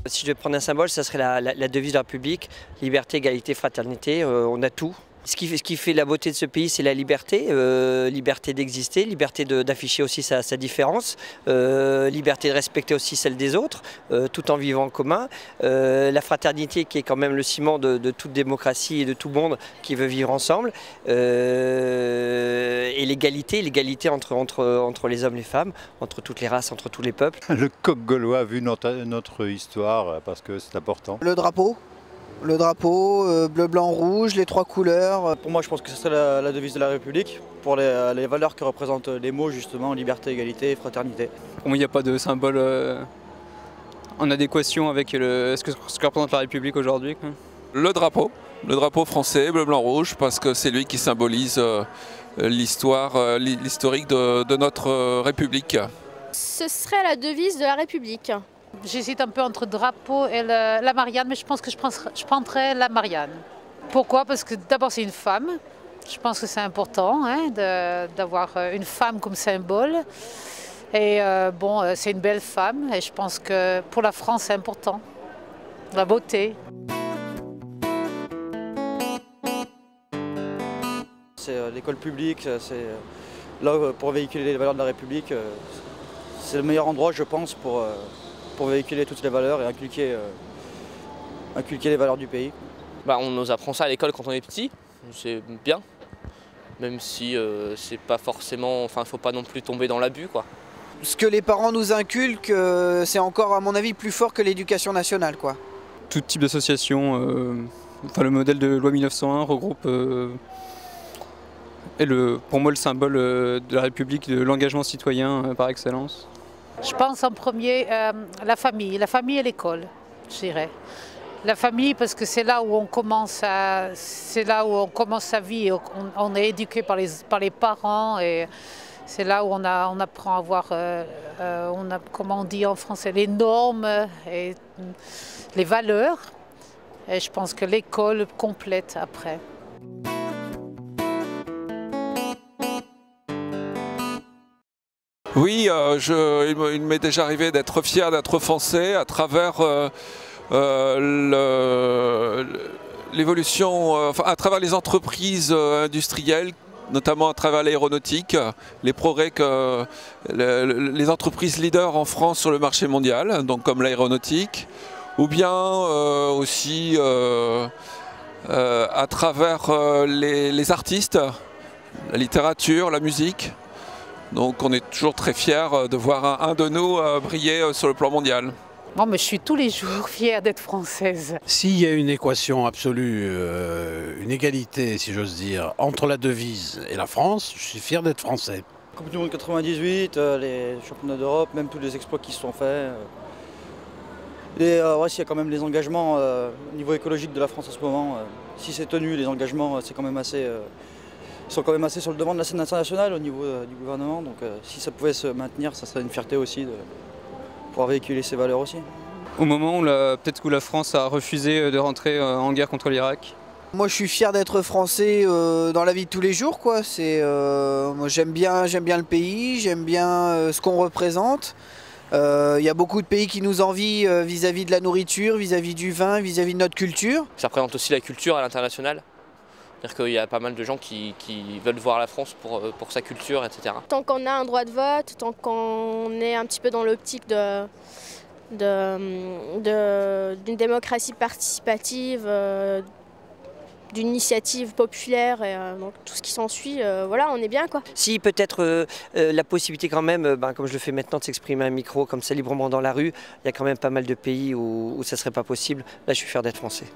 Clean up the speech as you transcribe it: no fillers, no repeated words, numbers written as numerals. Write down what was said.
Si je devais prendre un symbole, ça serait la devise de la République, liberté, égalité, fraternité, on a tout. Ce qui fait la beauté de ce pays, c'est la liberté, liberté d'exister, liberté d'afficher aussi sa différence, liberté de respecter aussi celle des autres, tout en vivant en commun. La fraternité qui est quand même le ciment de toute démocratie et de tout monde qui veut vivre ensemble. Et l'égalité entre les hommes et les femmes, entre toutes les races, entre tous les peuples. Le coq gaulois, vu notre histoire, parce que c'est important. Le drapeau, bleu, blanc, rouge, les 3 couleurs. Pour moi, je pense que ce serait la devise de la République, pour les valeurs que représentent les mots, justement, liberté, égalité, fraternité. Pour moi, il n'y a pas de symbole en adéquation avec ce que représente la République aujourd'hui. Le drapeau français, bleu, blanc, rouge, parce que c'est lui qui symbolise l'historique de notre République. Ce serait la devise de la République. J'hésite un peu entre drapeau et la Marianne, mais je pense que je prendrais la Marianne. Pourquoi? Parce que d'abord c'est une femme. Je pense que c'est important d'avoir une femme comme symbole. Et c'est une belle femme et je pense que pour la France c'est important. La beauté. C'est l'école publique, c'est là pour véhiculer les valeurs de la République. C'est le meilleur endroit, je pense, pour véhiculer toutes les valeurs et inculquer les valeurs du pays. On nous apprend ça à l'école quand on est petit, c'est bien, même si c'est pas forcément, il ne faut pas non plus tomber dans l'abus, quoi. Ce que les parents nous inculquent, c'est encore à mon avis plus fort que l'éducation nationale, quoi. Tout type d'association, le modèle de loi 1901 regroupe pour moi le symbole de la République, de l'engagement citoyen par excellence. Je pense en premier la famille et l'école, je dirais. La famille parce que c'est là où on commence sa vie, on est éduqué par les parents et c'est là où on apprend à avoir, comment on dit en français, les normes et les valeurs. Et je pense que l'école complète après. Oui, il m'est déjà arrivé d'être fier d'être français à travers l'évolution, à travers les entreprises industrielles, notamment à travers l'aéronautique, les progrès que les entreprises leaders en France sur le marché mondial, donc comme l'aéronautique, ou bien aussi à travers les artistes, la littérature, la musique. Donc on est toujours très fiers de voir un de nous briller sur le plan mondial. Moi, mais je suis tous les jours fière d'être française. S'il y a une équation absolue, une égalité, si j'ose dire, entre la devise et la France, je suis fier d'être français. Coupe du Monde 98, les championnats d'Europe, même tous les exploits qui se sont faits. S'il y a quand même les engagements au niveau écologique de la France en ce moment, si c'est tenu, les engagements, c'est quand même assez... Ils sont quand même assez sur le devant de la scène internationale au niveau du gouvernement, donc si ça pouvait se maintenir, ça serait une fierté aussi de pouvoir véhiculer ces valeurs aussi. Au moment où peut-être que la France a refusé de rentrer en guerre contre l'Irak. Moi je suis fier d'être français dans la vie de tous les jours, quoi. Moi j'aime bien le pays, j'aime bien ce qu'on représente. Il y a beaucoup de pays qui nous envient vis-à-vis de la nourriture, vis-à-vis du vin, vis-à-vis de notre culture. Ça représente aussi la culture à l'international. C'est-à-dire qu'il y a pas mal de gens qui veulent voir la France pour sa culture, etc. Tant qu'on a un droit de vote, tant qu'on est un petit peu dans l'optique d'une démocratie participative, d'une initiative populaire et donc tout ce qui s'ensuit, voilà, on est bien, quoi. Si peut-être la possibilité quand même, comme je le fais maintenant, de s'exprimer à un micro comme ça librement dans la rue, il y a quand même pas mal de pays où ça ne serait pas possible. Là je suis fier d'être français.